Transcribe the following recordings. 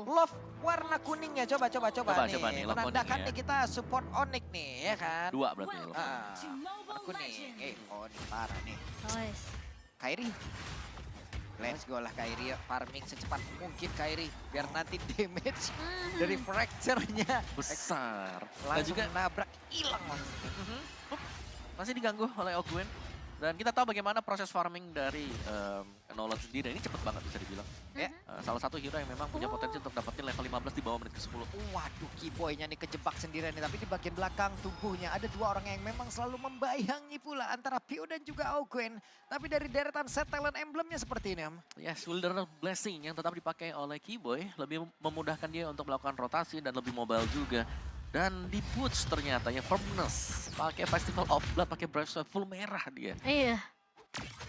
Love warna kuningnya, coba Coba nih. nih, love Menandakan kuningnya. nih kita support Onyx nih, ya kan? 2 berarti love kuning. Warna kuning. Onyx parah nih. Nice. Kairi. Let's go lah Kairi, farming secepat mungkin Kairi. Biar nanti damage dari fracture-nya Besar. Dan langsung juga nabrak, hilang langsung. masih diganggu oleh Ogwen. Dan kita tahu bagaimana proses farming dari Nolan sendiri. Ini cepet banget bisa dibilang. Ya. Salah satu hero yang memang punya potensi untuk dapetin level 15 di bawah menit ke-10. Waduh, Keyboy-nya nih kejebak sendirian nih. Tapi di bagian belakang tubuhnya ada dua orang yang memang selalu membayangi pula antara Pio dan juga Ogwen. Tapi dari deretan set talent emblemnya seperti ini, Am. Yes, Wilder Blessing yang tetap dipakai oleh Keyboy. Lebih memudahkan dia untuk melakukan rotasi dan lebih mobile juga. Dan di Boots ternyata ya Firmness. Pakai Festival of Blood, pakai Brave Sword full merah dia. Iya.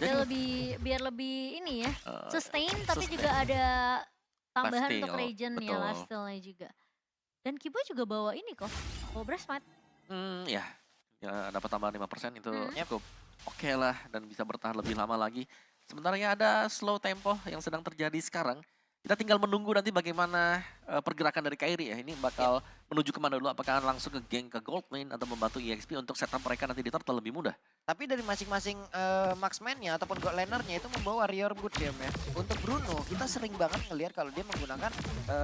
Jadi Biar lebih ini ya, sustain tapi sustain. juga ada tambahan Lifesteal, untuk regen ya, betul. lifesteal-nya juga. Dan Kibo juga bawa ini kok, bawa Breastmat. Ya, dapat tambahan 5% itu Hmm. cukup oke lah dan bisa bertahan lebih lama lagi. Sementara ya ada slow tempo yang sedang terjadi sekarang. Kita tinggal menunggu nanti bagaimana pergerakan dari Kairi ya. Ini bakal menuju kemana dulu? Apakah langsung ke geng ke gold lane atau membantu EXP untuk setup mereka nanti di turtle lebih mudah? Tapi dari masing-masing marksman-nya ataupun god laner-nya itu membawa warrior boot ya, ya. Untuk Bruno, kita sering banget ngelihat kalau dia menggunakan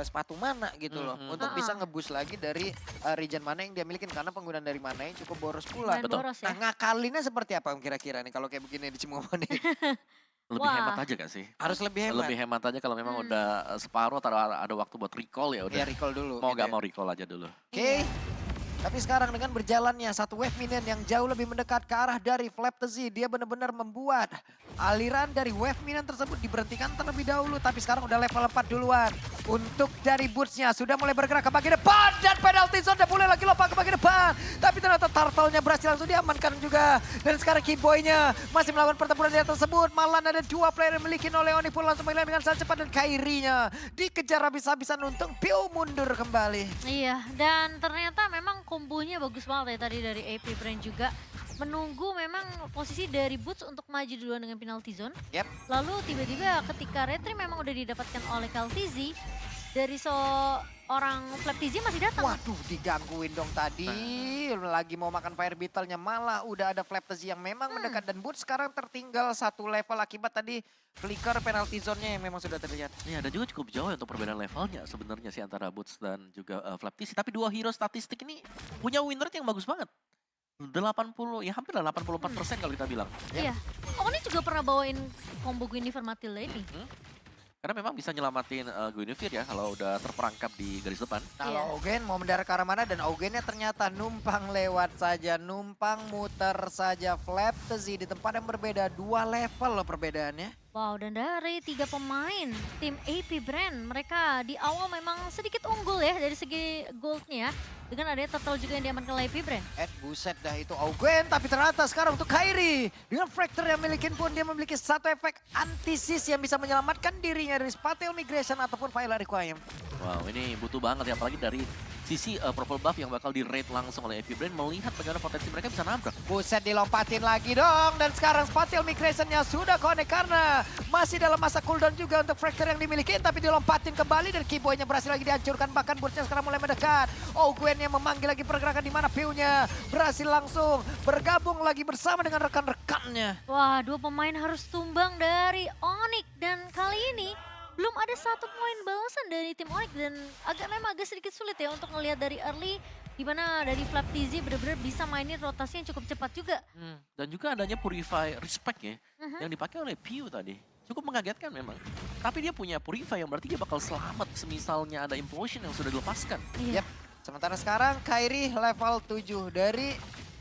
sepatu mana gitu loh. Mhm. Untuk bisa nge-boost lagi dari regen mana yang dia miliki. Karena penggunaan dari mana yang cukup boros pula. Main Betul. boros Nah, ya. ngakalinnya seperti apa Om kira-kira nih kalau kayak begini di Cimomo nih? Lebih Wah. hemat aja gak sih? Harus lebih hemat. Lebih hemat aja kalau memang Hmm. udah separuh atau ada waktu buat recall ya udah. Ya recall dulu. Mau gitu gak ya. mau recall aja dulu. Oke. Tapi sekarang dengan berjalannya satu wave minion yang jauh lebih mendekat ke arah dari Flaptazy. Dia benar-benar membuat aliran dari wave minion tersebut diberhentikan terlebih dahulu. Tapi sekarang udah level 4 duluan. Untuk dari Boots-nya sudah mulai bergerak ke bagian depan. Dan penalty zone udah mulai lagi lompat ke bagian depan. Tapi ternyata turtle-nya berhasil langsung diamankan juga. Dan sekarang Keyboy-nya masih melakukan pertempuran di atas tersebut. Malah ada dua player yang memiliki oleh Oni pun langsung menghilang dengan sangat cepat. Dan Kairi-nya dikejar habis-habisan untung. Pio mundur kembali. Iya, dan ternyata memang kombonya bagus banget ya tadi dari AP Brand juga. Menunggu memang posisi dari Boots untuk maju duluan dengan penalty zone. Yep. Lalu tiba-tiba ketika retry memang udah didapatkan oleh Kaltizi, dari seorang Flaptizi masih datang. Waduh, digangguin dong tadi. Lagi mau makan fire beetle-nya malah udah ada Flaptazy yang memang mendekat. Dan Boots sekarang tertinggal satu level akibat tadi flicker penalty zone-nya yang memang sudah terlihat. Iya, dan juga cukup jauh ya untuk perbedaan levelnya sebenarnya sih antara Boots dan juga Flaptizy. Tapi dua hero statistik ini punya win rate yang bagus banget. 80, ya hampir lah 84% kalau kita bilang. Iya. Oh, ini juga pernah bawain combo Guinevere Matilda ini. Karena memang bisa nyelamatin Guinevere ya kalau udah terperangkap di garis depan. Kalau Iya. Augen mau mendarat ke arah mana dan Augennya ternyata numpang lewat saja. Numpang muter saja Flaptazy di tempat yang berbeda. 2 level loh perbedaannya. Wow, dan dari 3 pemain tim AP Brand, mereka di awal memang sedikit unggul ya dari segi goldnya. Dengan adanya turtle juga yang diamankan oleh AP Brand. Buset dah itu Augen. Tapi ternyata sekarang untuk Kairi. Dengan Fracture yang milikin pun dia memiliki satu efek anti-sis yang bisa menyelamatkan dirinya dari Spatial Migration ataupun Fire Requiem. Wow, ini butuh banget ya apalagi dari sisi purple buff yang bakal di-raid langsung oleh AP Brand melihat bagaimana potensi mereka bisa nabrak. Buset dilompatin lagi dong. Dan sekarang Spatial Migration-nya sudah connect karena masih dalam masa cooldown juga untuk Fracture yang dimiliki. Tapi dilompatin kembali dan Keyboy-nya berhasil lagi dihancurkan. Bahkan Boots-nya sekarang mulai mendekat. Ogwen-nya memanggil lagi pergerakan di mana Pio-nya berhasil langsung bergabung lagi bersama dengan rekan-rekannya. Wah, 2 pemain harus tumbang dari Onyx. Dan kali ini belum ada satu poin balasan dari tim Onyx. Dan memang agak sedikit sulit ya untuk ngelihat dari early. Di mana dari Flaptizy benar-benar bisa mainin rotasi yang cukup cepat juga. Dan juga adanya Purify Respect ya yang dipakai oleh Pio tadi. Cukup mengagetkan memang. Tapi dia punya Purify yang berarti dia bakal selamat semisalnya ada Implosion yang sudah dilepaskan. Iya. Yep. Sementara sekarang Kairi level 7 dari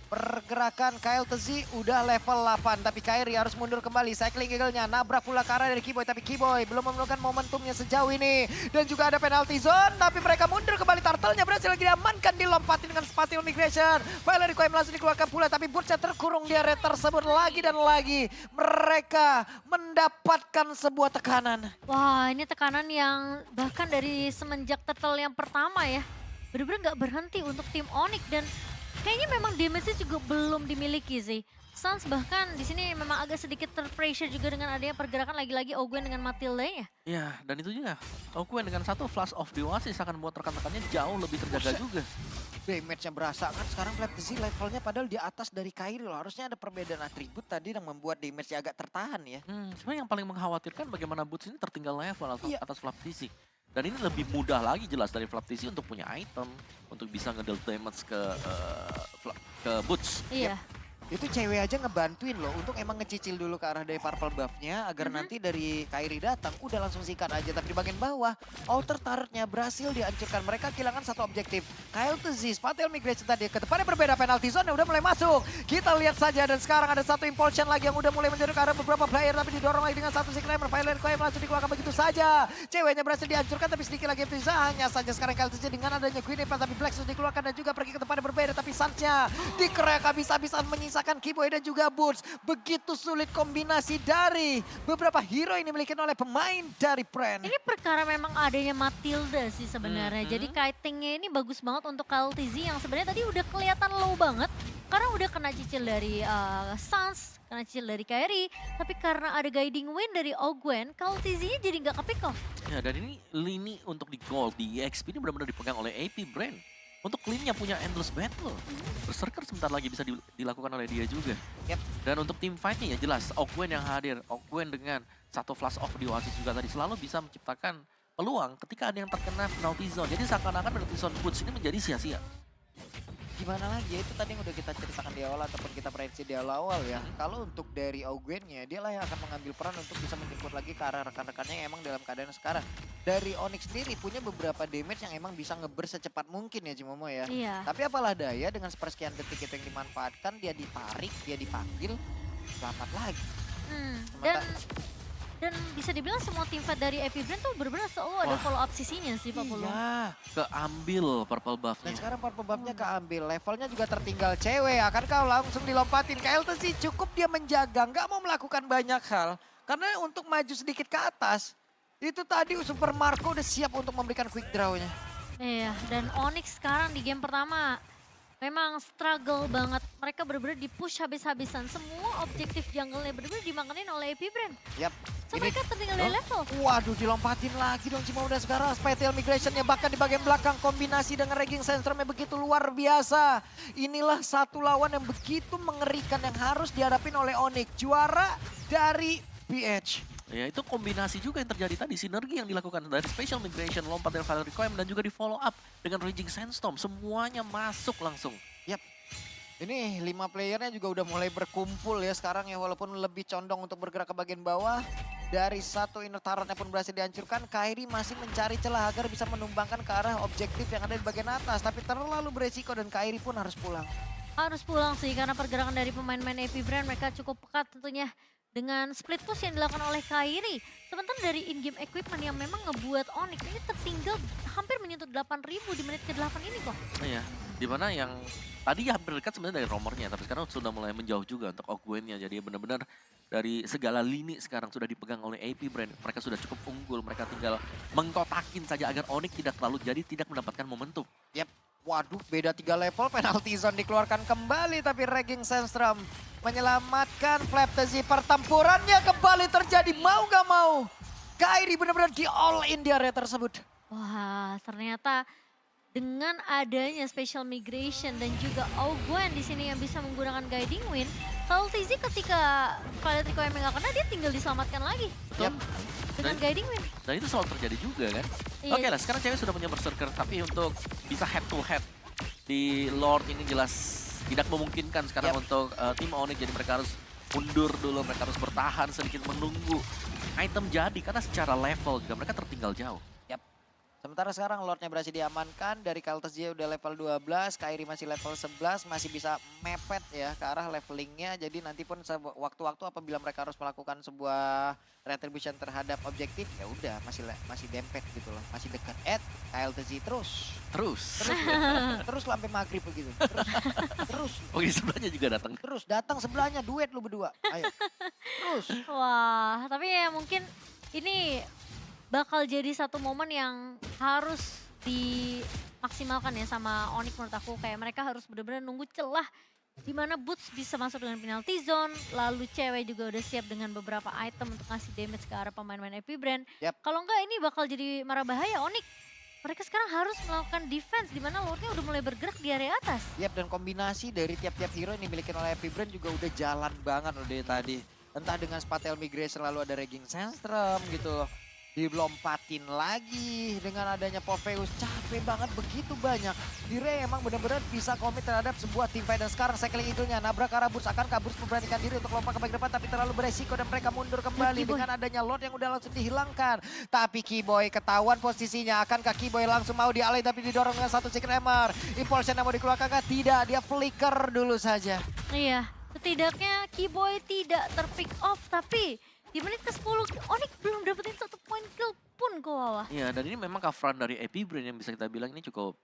pergerakan Kaltizy udah level 8. Tapi Kairi harus mundur kembali. Cycling Eagle-nya nabrak pula ke arah dari Keyboy. Tapi Keyboy belum menemukan momentumnya sejauh ini. Dan juga ada penalty zone. Tapi mereka mundur kembali. Turtle-nya berhasil lagi diamankan. Dilompatin dengan Spatial Migration. Fire Requiem langsung dikeluarkan pula. Tapi Boots-nya terkurung di area tersebut lagi dan lagi. Mereka mendapatkan sebuah tekanan. Wah, ini tekanan yang bahkan dari semenjak turtle yang pertama ya. Bener-bener gak berhenti untuk tim Onyx. Dan kayaknya memang damage-nya juga belum dimiliki sih. Suns bahkan di sini memang agak sedikit terpressure juga dengan adanya pergerakan lagi-lagi Ogwen dengan Matilda-nya. Ya, dan itu juga. Ogwen dengan satu flash of the Oasis akan membuat rekan-rekannya jauh lebih terjaga Buset. juga. Damage-nya berasa kan sekarang Flaptzy levelnya padahal di atas dari Kairi loh. Harusnya ada perbedaan atribut tadi yang membuat damage-nya agak tertahan ya. Sebenarnya yang paling mengkhawatirkan bagaimana Boots ini tertinggal level Iya. atas Flaptzy. Dan ini lebih mudah lagi jelas dari Flaptzy untuk punya item, untuk bisa ngedeal damage ke Boots. Iya. Itu cewek aja ngebantuin loh untuk emang ngecicil dulu ke arah dari purple buff-nya agar nanti dari Kairi datang udah langsung sikat aja. Tapi di bagian bawah outer turret-nya berhasil dihancurkan. Mereka kehilangan satu objektif. Kael'Thuzzi, Spatial Migration tadi ke depannya berbeda, penalty zone udah mulai masuk. Kita lihat saja dan sekarang ada satu impulsion lagi yang udah mulai menjadi ke arah beberapa player tapi didorong lagi dengan satu Signamer. Violet Coil langsung dikeluarkan begitu saja. Ceweknya berhasil dihancurkan tapi sedikit lagi bisa. Hanya saja sekarang Kael'Thuzzi dengan adanya Queen Eva tapi Black sudah dikeluarkan dan juga pergi ke depannya berbeda tapi Suns-nya dikerek habis-habisan menyisakan Keyboy dan juga Boots. Begitu sulit kombinasi dari beberapa hero ini dimiliki oleh pemain dari Pren. Ini perkara memang adanya Matilda sih sebenarnya. Jadi kitingnya ini bagus banget untuk Kael'Thuzzi yang sebenarnya tadi udah kelihatan low banget. Karena udah kena cicil dari Suns, kena cicil dari Kairi. Tapi karena ada guiding wind dari Ogwen, Kael'Thuzzi-nya jadi nggak ke-pick off. Ya, dan ini lini untuk di gold, di EXP ini benar-benar dipegang oleh AP Brand. Untuk clean-nya punya endless battle. Berserker sebentar lagi bisa dilakukan oleh dia juga. Yep. Dan untuk team fight-nya ya jelas, Ogwen yang hadir. Ogwen dengan satu flash off di Oasis juga tadi selalu bisa menciptakan peluang ketika ada yang terkena penalty zone. Jadi seakan-akan penalty zone Boots ini menjadi sia-sia. Gimana lagi ya, itu tadi yang udah kita ceritakan di awal ataupun kita prediksi di awal ya. Kalau untuk dari Ogwen-nya, dia lah yang akan mengambil peran untuk bisa menjemput lagi ke arah rekan-rekannya yang emang dalam keadaan sekarang. Dari Onyx sendiri punya beberapa damage yang emang bisa nge-burst secepat mungkin ya Cimomo ya. Iya. Tapi apalah daya dengan sepersekian detik itu yang dimanfaatkan, dia ditarik, dia dipanggil, selamat lagi. Dan bisa dibilang semua tim fight dari AP Brand tuh benar-benar selalu ada follow up sisinya sih Pak Polo. Iya. Keambil purple Dan buff-nya. sekarang purple buff-nya keambil, levelnya juga tertinggal cewek. Akankah langsung dilompatin? Kael'Thuzzi cukup dia menjaga, nggak mau melakukan banyak hal. Karena untuk maju sedikit ke atas, itu tadi Super Marco udah siap untuk memberikan quick draw-nya. Iya, dan Onyx sekarang di game pertama memang struggle banget. Mereka benar-benar di-push habis-habisan. Semua objektif jungle-nya benar-benar dimakanin oleh AP Brand. Yap. So mereka tertinggal dari level. Waduh, dilompatin lagi dong Cimomo dan sekarang Spatial Migration-nya bahkan di bagian belakang kombinasi dengan Raging Sandstorm-nya begitu luar biasa. Inilah satu lawan yang begitu mengerikan yang harus dihadapin oleh Onyx. Juara dari PH. Ya itu kombinasi juga yang terjadi tadi, sinergi yang dilakukan dari Special Migration, lompat dari Valerie Coim, dan juga di follow up dengan Raging Sandstorm. Semuanya masuk langsung. Yap. Ini 5 playernya juga udah mulai berkumpul ya sekarang ya, walaupun lebih condong untuk bergerak ke bagian bawah. Dari satu inner turret-nya pun berhasil dihancurkan, Kairi masih mencari celah agar bisa menumbangkan ke arah objektif yang ada di bagian atas. Tapi terlalu beresiko dan Kairi pun harus pulang. Harus pulang sih karena pergerakan dari pemain-pemain AP Brand mereka cukup pekat tentunya. Dengan split push yang dilakukan oleh Kairi. Sementara dari in-game equipment yang memang ngebuat Onyx ini tertinggal hampir menyentuh 8.000 di menit ke-8 ini kok. Iya, dimana yang tadi hampir dekat sebenarnya dari romernya, tapi sekarang sudah mulai menjauh juga untuk Ogwen-nya. Jadi benar-benar dari segala lini sekarang sudah dipegang oleh AP Brand. Mereka sudah cukup unggul, mereka tinggal mengkotakin saja agar Onyx tidak terlalu jadi tidak mendapatkan momentum. Yap. Waduh, beda 3 level, penalty zone dikeluarkan kembali. Tapi Raging Sandstorm menyelamatkan Flaptzy. Pertempurannya kembali terjadi, mau gak mau. Kairi benar-benar di all in di area tersebut. Wah, ternyata dengan adanya Special Migration dan juga Ogwen di sini yang bisa menggunakan Guiding Wind, Kael'Thuzzi ketika Violet Coil nggak kena dia tinggal diselamatkan lagi Betul. dengan Dan- Guiding Wind. Dan itu selalu terjadi juga kan. Iya. Oke lah, sekarang cewek sudah punya berserker, tapi untuk bisa head to head di Lord ini jelas tidak memungkinkan sekarang Yap. untuk tim Onyx. Jadi mereka harus mundur dulu, mereka harus bertahan sedikit menunggu item jadi karena secara level juga mereka tertinggal jauh. Sementara sekarang Lordnya berhasil diamankan, dari Kael'Thuzzi udah level 12, Kairi masih level 11, masih bisa mepet ya ke arah levelingnya. Jadi nanti pun waktu-waktu apabila mereka harus melakukan sebuah retribution terhadap objektif, ya udah masih dempet gitu loh, masih dekat. Kael'Thuzzi terus terus sampai maghrib begitu. Terus Oh di sebelahnya juga datang. terus datang sebelahnya duet lu berdua. Ayo. Terus. Wah, tapi ya mungkin ini bakal jadi satu momen yang harus dimaksimalkan ya sama Onyx menurut aku. Kayak mereka harus benar-benar nunggu celah di mana Boots bisa masuk dengan penalty zone, lalu cewek juga udah siap dengan beberapa item untuk ngasih damage ke arah pemain-pemain Epic Brand. Yap. Kalau enggak ini bakal jadi marah bahaya Onyx. Mereka sekarang harus melakukan defense di mana Lordnya udah mulai bergerak di area atas. Yap, dan kombinasi dari tiap-tiap hero yang dimiliki oleh Epic Brand juga udah jalan banget loh dari tadi. Entah dengan Spatel Migration lalu ada Regging Sandstrom gitu loh. Dilompatin lagi dengan adanya Popheus. Capek banget begitu banyak. Dire emang benar-benar bisa komit terhadap sebuah tim fight. Dan sekarang cycling eagle-nya nabrak ke arah Burs. Akankah Burs memberanikan diri untuk lompat ke bagian depan tapi terlalu beresiko dan mereka mundur kembali Keyboy. dengan adanya Lord yang udah langsung dihilangkan. Tapi Keyboy ketahuan posisinya. Akankah Keyboy langsung mau dialih tapi didorong dengan satu Chicken Hammer. Impulsion yang mau dikeluarkan kah? Tidak, dia flicker dulu saja. Iya, setidaknya Keyboy tidak terpick off tapi di menit ke-10 Onyx belum dapetin satu poin kill pun ke bawah. Iya, dan ini memang coveran dari Epic Brand yang bisa kita bilang ini cukup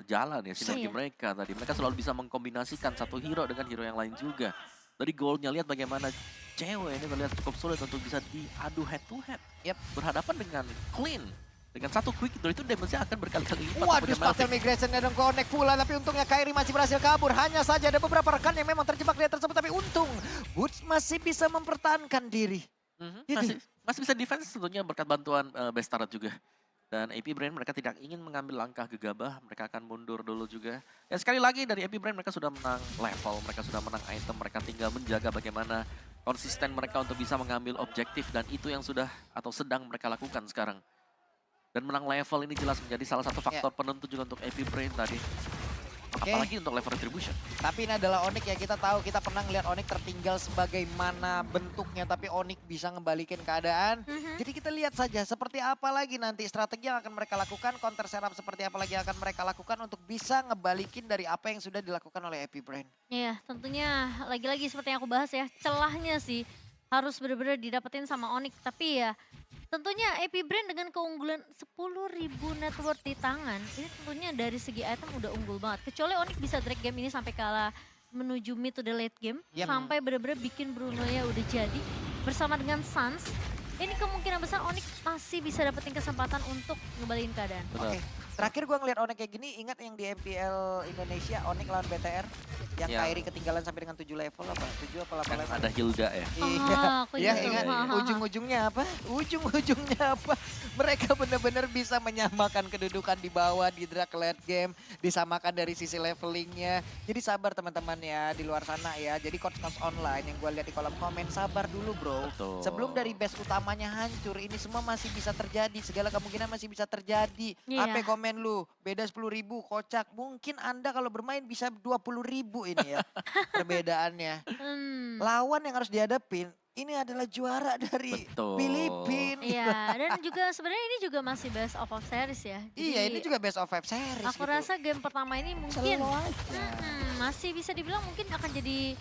jalan ya sinergi Iya. mereka tadi. Mereka selalu bisa mengkombinasikan satu hero dengan hero yang lain juga. Dari goalnya lihat bagaimana cewek ini terlihat cukup sulit untuk bisa diadu head to head. Yap. Berhadapan dengan Clean. Dengan satu quick door itu damage-nya akan berkali-kali lipat. Waduh, kepada Spatel Melting. Migration dan connect pula. Tapi untungnya Kairi masih berhasil kabur. Hanya saja ada beberapa rekan yang memang terjebak di tersebut. Tapi untung Boots masih bisa mempertahankan diri. Gitu. Masih bisa defense tentunya berkat bantuan Bestarat juga. Dan AP Brand mereka tidak ingin mengambil langkah gegabah, mereka akan mundur dulu juga. Ya sekali lagi dari AP Brand mereka sudah menang level, mereka sudah menang item, mereka tinggal menjaga bagaimana konsisten mereka untuk bisa mengambil objektif dan itu yang sudah atau sedang mereka lakukan sekarang. Dan menang level ini jelas menjadi salah satu faktor penentu juga untuk AP Brand tadi. Oke. Apalagi untuk level retribution. Tapi ini adalah Onyx ya, kita tahu, kita pernah ngeliat Onyx tertinggal sebagaimana bentuknya, tapi Onyx bisa ngebalikin keadaan. Jadi kita lihat saja seperti apa lagi nanti strategi yang akan mereka lakukan, counter setup seperti apa lagi yang akan mereka lakukan untuk bisa ngebalikin dari apa yang sudah dilakukan oleh Epic Brand. Iya, tentunya lagi-lagi seperti yang aku bahas ya, celahnya sih harus benar-benar didapetin sama Onyx. Tapi ya tentunya Epic Brand dengan keunggulan 10.000 net worth di tangan, ini tentunya dari segi item udah unggul banget. Kecuali Onyx bisa drag game ini sampai kalah menuju mid to the late game, Yap. sampai benar-benar bikin Bruno-nya udah jadi. Bersama dengan Sans, ini kemungkinan besar Onyx masih bisa dapetin kesempatan untuk ngembaliin keadaan. Betul. Oke, terakhir gue ngeliat Onyx kayak gini, ingat yang di MPL Indonesia, Onyx lawan BTR, yang Ya. Kairi ketinggalan sampai dengan 7 level apa? 7 apa 8 Yang level? ada Hilda ya. Iya, aku iya juga. ingat. Ujung-ujungnya apa? Ujung-ujungnya apa? Mereka benar-benar bisa menyamakan kedudukan di bawah di drag late game, disamakan dari sisi levelingnya. Jadi sabar teman-teman ya di luar sana ya. Jadi coach-coach online yang gue lihat di kolom komen, sabar dulu bro. Betul. Sebelum dari base utamanya hancur, ini semua masih bisa terjadi. Segala kemungkinan masih bisa terjadi. Iya. Apa komen lu? Beda 10.000, kocak. Mungkin Anda kalau bermain bisa 20.000 ini ya perbedaannya. Lawan yang harus dihadapin ini adalah juara dari Betul. Filipina. Iya, dan juga sebenarnya ini juga masih best of series ya. Iya, Jadi ini juga best of 5 series. aku gitu. rasa game pertama ini mungkin Slow aja. masih bisa dibilang mungkin akan jadi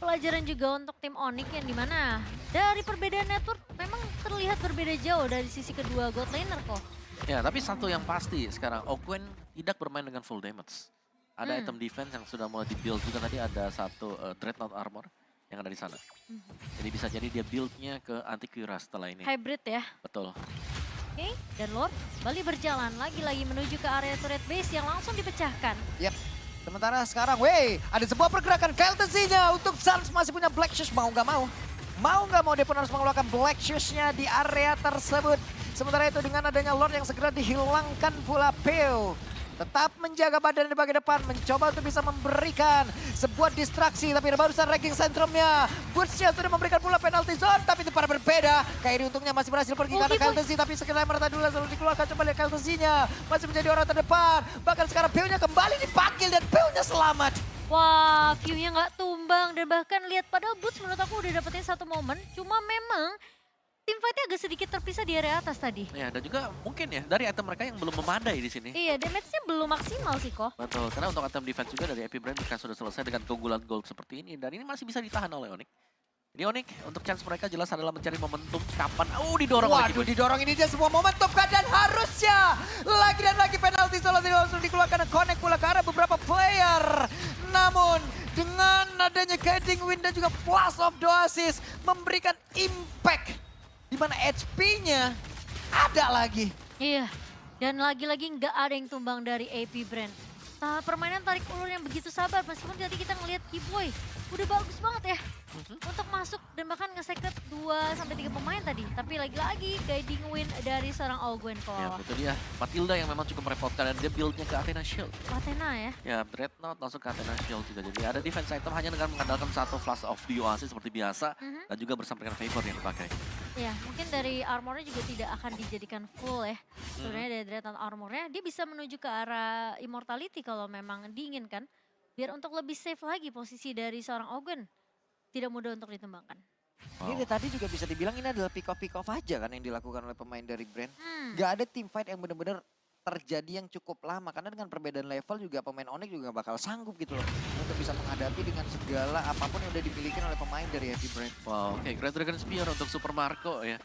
pelajaran juga untuk tim Onyx yang dimana dari perbedaan network memang terlihat berbeda jauh dari sisi kedua God laner kok. Ya, tapi satu yang pasti sekarang, Ogwen tidak bermain dengan full damage. Ada item defense yang sudah mulai di-build juga tadi, ada satu Dreadnought Armor yang ada di sana. Jadi bisa jadi dia build-nya ke Anti-Kira setelah ini. Hybrid ya. Betul. Oke, dan Lord Bali berjalan lagi-lagi menuju ke area turret base yang langsung dipecahkan. Yap. Sementara sekarang, ada sebuah pergerakan KLTC-nya untuk Sans masih punya Black Shoes, mau nggak mau. Mau nggak mau dia pun harus mengeluarkan Black Shoes-nya di area tersebut. Sementara itu dengan adanya Lord yang segera dihilangkan pula Peo. Tetap menjaga badan di bagian depan, mencoba untuk bisa memberikan sebuah distraksi. Tapi barusan ranking sentrumnya, Boots-nya sudah memberikan pula penalty zone. Tapi itu para berbeda, Kairi untungnya masih berhasil pergi karena KLTC. Tapi sekali merata dulu selalu dikeluarkan, coba lihat KLTC-nya. Masih menjadi orang terdepan, bahkan sekarang Peo-nya kembali dipanggil dan Peo-nya selamat. Wah, view-nya nggak tumbang dan bahkan lihat padahal Boots menurut aku udah dapetin satu momen. Cuma memang tim fight-nya agak sedikit terpisah di area atas tadi. Ya, dan juga mungkin ya dari item mereka yang belum memadai di sini. Iya, damage-nya belum maksimal sih kok. Betul, karena untuk item defense juga dari Epic Brand mereka sudah selesai dengan keunggulan gold seperti ini. Dan ini masih bisa ditahan oleh Onyx. Jadi Onyx untuk chance mereka jelas adalah mencari momentum kapan. Didorong lagi. Waduh, didorong ini dia sebuah momentum kan, dan harusnya lagi dan lagi penalti selalu langsung dikeluarkan, connect pula ke arah beberapa player. Namun dengan adanya guiding wind dan juga flash of Oasis memberikan impact di mana HP-nya ada lagi. Iya, Dan lagi-lagi nggak ada yang tumbang dari AP Brand. Permainan tarik ulur yang begitu sabar, meskipun tadi kita ngelihat Kiboy udah bagus banget ya untuk masuk dan bahkan nge-secret 2-3 pemain tadi. Tapi lagi-lagi guiding win dari seorang Ogwen Ya Koala. itu dia, Matilda yang memang cukup merepotkan dan dia build-nya ke Athena Shield. Athena ya. Ya, Dreadnought langsung ke Athena Shield juga. Jadi ada defense item hanya dengan mengandalkan satu Flash of the Oasis seperti biasa. Dan juga bersampaikan favor yang dipakai. Ya, mungkin dari armornya juga tidak akan dijadikan full ya. Sebenarnya dari Dreadnought armornya, dia bisa menuju ke arah Immortality kalau memang diinginkan. Biar untuk lebih safe lagi posisi dari seorang Ogwen. Tidak mudah untuk ditembangkan. Ini dari tadi juga bisa dibilang ini adalah pick off aja kan yang dilakukan oleh pemain dari Brand. Hmm. Gak ada team fight yang benar-benar terjadi yang cukup lama. Karena dengan perbedaan level juga pemain Onyx juga bakal sanggup gitu loh. Untuk bisa menghadapi dengan segala apapun yang udah dimiliki oleh pemain dari Heavy Brand. Wow, oke, Great Dragon Spear untuk Super Marco ya.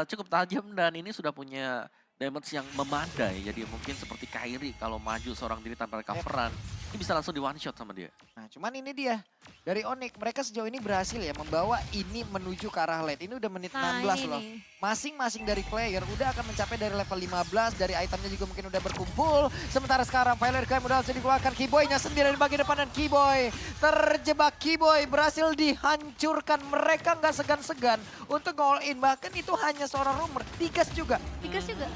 Cukup tajam dan ini sudah punya damage yang memadai. Jadi mungkin seperti Kairi kalau maju seorang diri tanpa recoveran. Ini bisa langsung di one shot sama dia. Nah cuman ini dia. Dari Onyx mereka sejauh ini berhasil ya membawa ini menuju ke arah late. Ini udah menit 16 loh. Nih. Masing-masing dari player udah akan mencapai dari level 15. Dari itemnya juga mungkin udah berkumpul. Sementara sekarang Violet Crime udah langsung dikeluarkan. Keyboy-nya sendiri di bagian depan dan Keyboy terjebak. Keyboy berhasil dihancurkan. Mereka nggak segan-segan untuk all in. Bahkan itu hanya seorang rumor. Digas juga. Tigas juga.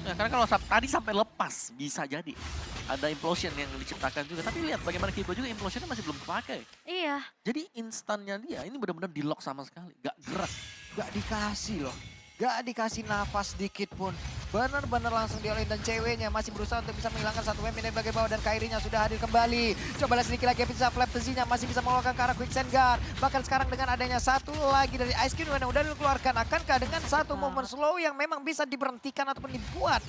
Ya, karena kalau tadi sampai lepas bisa jadi. Ada implosion yang diciptakan juga. Tapi lihat bagaimana Kibo juga implosionnya masih belum kepakai. Iya. Jadi instannya dia ini benar-benar di lock sama sekali. Gak gerak. Gak dikasih loh. Gak dikasih nafas dikit pun. Bener-bener langsung diolin dan ceweknya masih berusaha untuk bisa menghilangkan satu win dari bagian bawah dan Kairinya sudah hadir kembali. Coba lihat sedikit lagi bisa flap tezinya masih bisa mengeluarkan ke arah Quicksand Guard. Bahkan sekarang dengan adanya satu lagi dari Ice Cube yang udah dikeluarkan. Akankah dengan satu momen slow yang memang bisa diberhentikan ataupun dibuat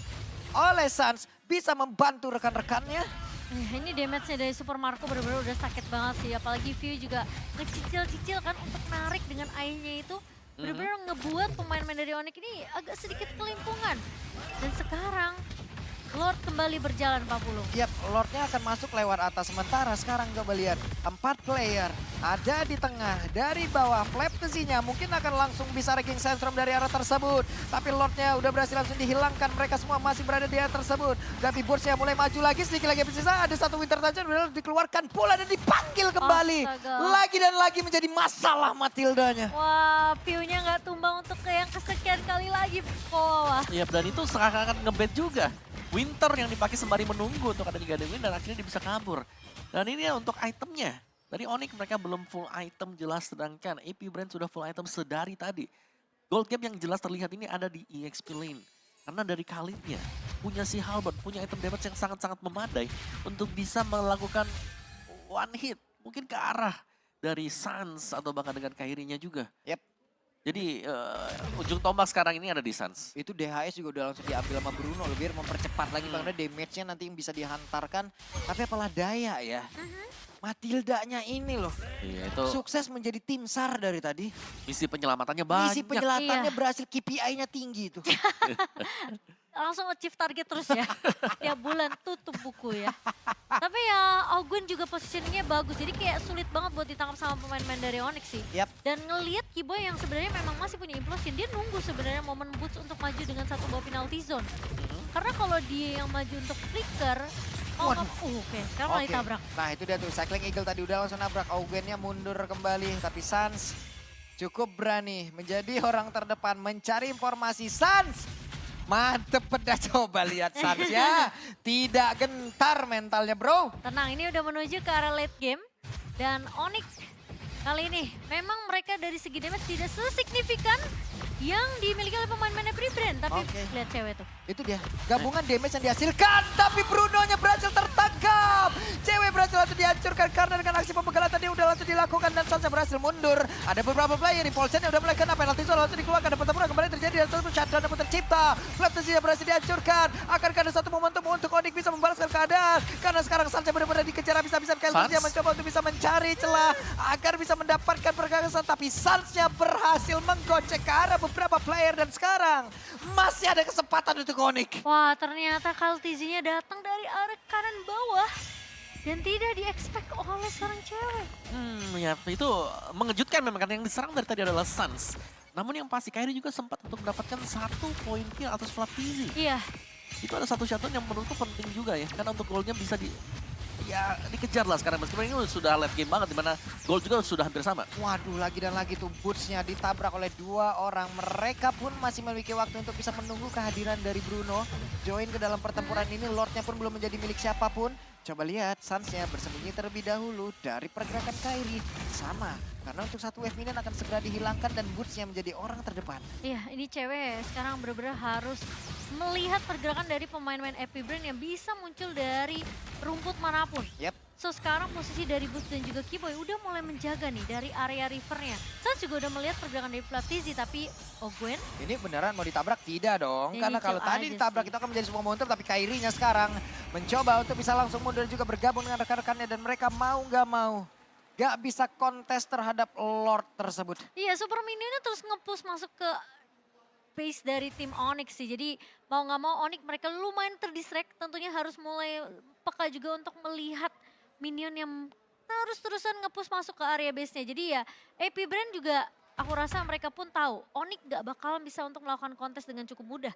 oleh Suns bisa membantu rekan-rekannya? Ini damage-nya dari Super Marco benar-benar udah sakit banget sih. Apalagi View juga ngecicil-cicil kan untuk narik dengan AI-nya itu. Benar-benar ngebuat pemain-pemain dari Onyx ini agak sedikit kelimpungan. Dan sekarang Lord kembali berjalan Pak Pulung. Yap, Lordnya akan masuk lewat atas. Sementara sekarang coba lihat 4 player ada di tengah. Dari bawah flap tezinya mungkin akan langsung bisa wrecking Sandstorm dari arah tersebut. Tapi Lordnya udah berhasil langsung dihilangkan. Mereka semua masih berada di arah tersebut. Tapi Burstnya mulai maju lagi sedikit lagi bersisa. Ada satu Winter Dungeon benar dikeluarkan pula dan dipanggil kembali. Astaga. Lagi dan lagi menjadi masalah Matildanya. Wah, View-nya nggak tumbang untuk ke yang kesekian kali lagi. Wah. Iya, dan itu seakan-akan ngebet juga. Winter yang dipakai sembari menunggu untuk ada 3 win dan akhirnya dia bisa kabur. Dan ini ya untuk itemnya. Dari Onyx mereka belum full item jelas, sedangkan AP Brand sudah full item sedari tadi. Gold gap yang jelas terlihat ini ada di EXP lane. Karena dari Khalidnya punya si Halberd, punya item damage yang sangat-sangat memadai untuk bisa melakukan one hit. Mungkin ke arah dari Suns atau bahkan dengan Kairinya juga. Yap. Jadi ujung tombak sekarang ini ada di Suns. Itu DHS juga udah langsung diambil sama Bruno loh, biar mempercepat lagi karena damage-nya nanti yang bisa dihantarkan. Tapi apalah daya ya. Matildanya ini loh. Iya, itu Sukses menjadi tim SAR dari tadi. misi penyelamatannya banyak. Misi penyelatannya Iya. berhasil, KPI-nya tinggi itu. Langsung achieve target terus ya. Tiap bulan tutup buku ya. Tapi ya Ogwen juga positioningnya bagus. Jadi kayak sulit banget buat ditangkap sama pemain-pemain dari Onyx sih. Yap. Dan ngelihat Kiboy yang sebenarnya memang masih punya implosion. Dia nunggu sebenarnya momen boots untuk maju dengan satu bawah penalty zone. Karena kalau dia yang maju untuk flicker. Waduh. Oke. Sekarang malah Oke. ditabrak. Nah itu dia tuh, Cycling Eagle tadi udah langsung nabrak. Ogwennya mundur kembali, tapi Suns cukup berani menjadi orang terdepan mencari informasi. Suns! Mantep pedas, coba lihat Suns ya. Tidak gentar mentalnya bro. Tenang, ini udah menuju ke arah late game. Dan Onyx kali ini memang mereka dari segi damage tidak sesignifikan yang dimiliki oleh pemain-pemain Free Brand. Tapi Oke. lihat cewek tuh. Itu dia, gabungan damage yang dihasilkan. Tapi Bruno-nya berhasil tertangkap. Cewek berhasil langsung dihancurkan karena dengan aksi pembegalan tadi udah langsung dilakukan. Dan Sansa berhasil mundur. Ada beberapa player di Paulsen yang udah mulai kena penalti zone langsung dikeluarkan. Dan pertempuran kembali terjadi dan satu shutdown yang pun tercipta. Flaptesi berhasil dihancurkan. Akankah ada satu momentum untuk Onyx bisa membalaskan keadaan. Karena sekarang Sansa benar-benar dikejar habis-habisan. Kyle dia mencoba untuk bisa mencari celah agar bisa mendapatkan pergagasan. Tapi Suns-nya berhasil menggocek ke arah beberapa player. Dan sekarang masih ada kesempatan untuk Onyx. Wah, ternyata Kaltizinya datang dari arah kanan bawah. Dan tidak di-expect oleh seorang cewek. Ya itu mengejutkan memang karena yang diserang dari tadi adalah Suns. Namun yang pasti Kairi juga sempat untuk mendapatkan 1 poin kill atas Flaptizi. Iya, Itu ada satu shutdown yang menurutku penting juga ya. Karena untuk goalnya bisa dikejar lah sekarang. Meskipun ini sudah late game banget, dimana goal juga sudah hampir sama. Waduh, lagi dan lagi tuh bootsnya ditabrak oleh 2 orang. Mereka pun masih memiliki waktu untuk bisa menunggu kehadiran dari Bruno. Join ke dalam pertempuran ini, Lordnya pun belum menjadi milik siapapun. Coba lihat, Suns-nya bersembunyi terlebih dahulu dari pergerakan Kairi. Sama, karena untuk satu wave minion akan segera dihilangkan dan boots-nya menjadi orang terdepan. Iya, ini cewek sekarang benar-benar harus melihat pergerakan dari pemain-pemain Epic Brain yang bisa muncul dari rumput manapun. Yep. So sekarang posisi dari Boots dan juga Kiboy udah mulai menjaga nih dari area rivernya. Suns juga udah melihat pergerakan dari Flaptizi, tapi Gwen Ini beneran mau ditabrak? Tidak dong, Ini karena kalau chill tadi aja ditabrak sih. itu akan menjadi sebuah momentum, tapi Kairinya sekarang mencoba untuk bisa langsung mundur juga bergabung dengan rekan-rekannya dan mereka mau nggak mau gak bisa kontes terhadap Lord tersebut. iya, Super Minionnya terus nge-push masuk ke base dari tim Onyx sih. Jadi mau nggak mau Onyx mereka lumayan terdistract. Tentunya harus mulai peka juga untuk melihat minion yang terus-terusan nge-push masuk ke area base-nya. Jadi ya AP Brand juga aku rasa mereka pun tahu Onyx gak bakalan bisa untuk melakukan kontes dengan cukup mudah.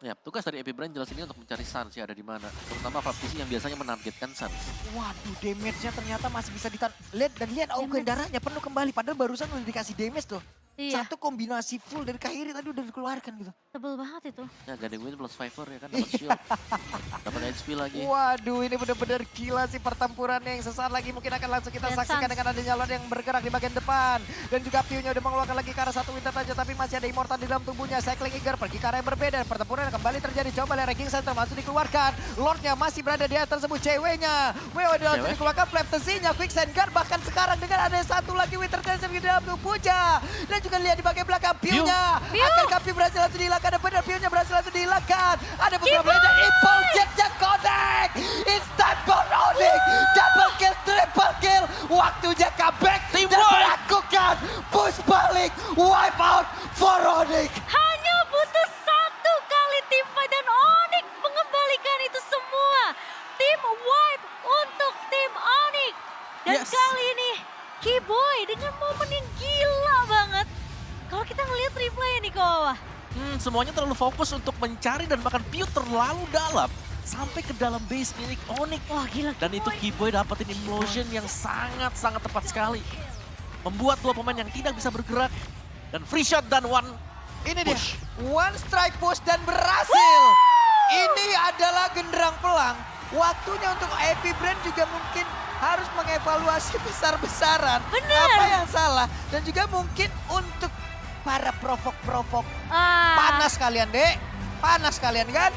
Ya, tugas dari Epic Brain jelas ini untuk mencari Suns ya ada di mana. Terutama Flaptizi yang biasanya menargetkan Suns. Waduh, damage-nya ternyata masih bisa ditahan. Lihat dan lihat Augen darahnya penuh kembali, padahal barusan udah dikasih damage loh. Iya, Satu kombinasi full dari Kairi tadi udah dikeluarkan gitu. tebel banget itu. Ya, Guiding Wind plus Fiver ya kan, dapat shield. Dapat HP lagi. Waduh, ini benar-benar gila sih pertempurannya yang sesaat lagi mungkin akan langsung kita Dan saksikan Suns. dengan adanya Lord yang bergerak di bagian depan. Dan juga Pio-nya udah mengeluarkan lagi ke arah satu Winter saja, tapi masih ada Immortal di dalam tubuhnya. Cycling Eager pergi ke arah yang berbeda. Pertempuran kembali terjadi. Coba lihat Ranking Center langsung dikeluarkan. Lordnya masih berada di atas tersebut. Ceweknya. Wewe langsung Cewek? dikeluarkan. Flaptizi-nya Quick Send Guard. Bahkan sekarang dengan ada satu lagi Winter Cancer di dalam tubuhnya. Dan juga lihat di bagian belakang Pio-nya. Pio. Akankah Pio berhasil langsung dihilangkan? Dan benar Pio-nya berhasil langsung dihilangkan. Ada beberapa dan Impulse Jet Connect. It's time for Onyx. Double kill, triple kill. Waktunya comeback dan melakukan push balik. Wipe out for Onyx. Hanya butuh satu kali tim fight dan Onyx mengembalikan itu semua. Tim wipe untuk tim Onyx. Dan Yes. kali ini Kiboy dengan momen yang gila banget. Kalau kita ngelihat replay nih ke bawah. Semuanya terlalu fokus untuk mencari dan bahkan Pio terlalu dalam. Sampai ke dalam base milik Onyx. Wah gila Dan itu Kiboy dapetin implosion yang sangat-sangat tepat sekali. Membuat 2 pemain yang tidak bisa bergerak. Dan free shot dan one Ini push. dia, one strike push dan berhasil. Ini adalah genderang pelang. Waktunya untuk Epic Brand juga mungkin harus mengevaluasi besar-besaran. Bener. Apa yang salah. Dan juga mungkin untuk para provok-provok. Ah. Panas kalian, Dek. Panas kalian kan?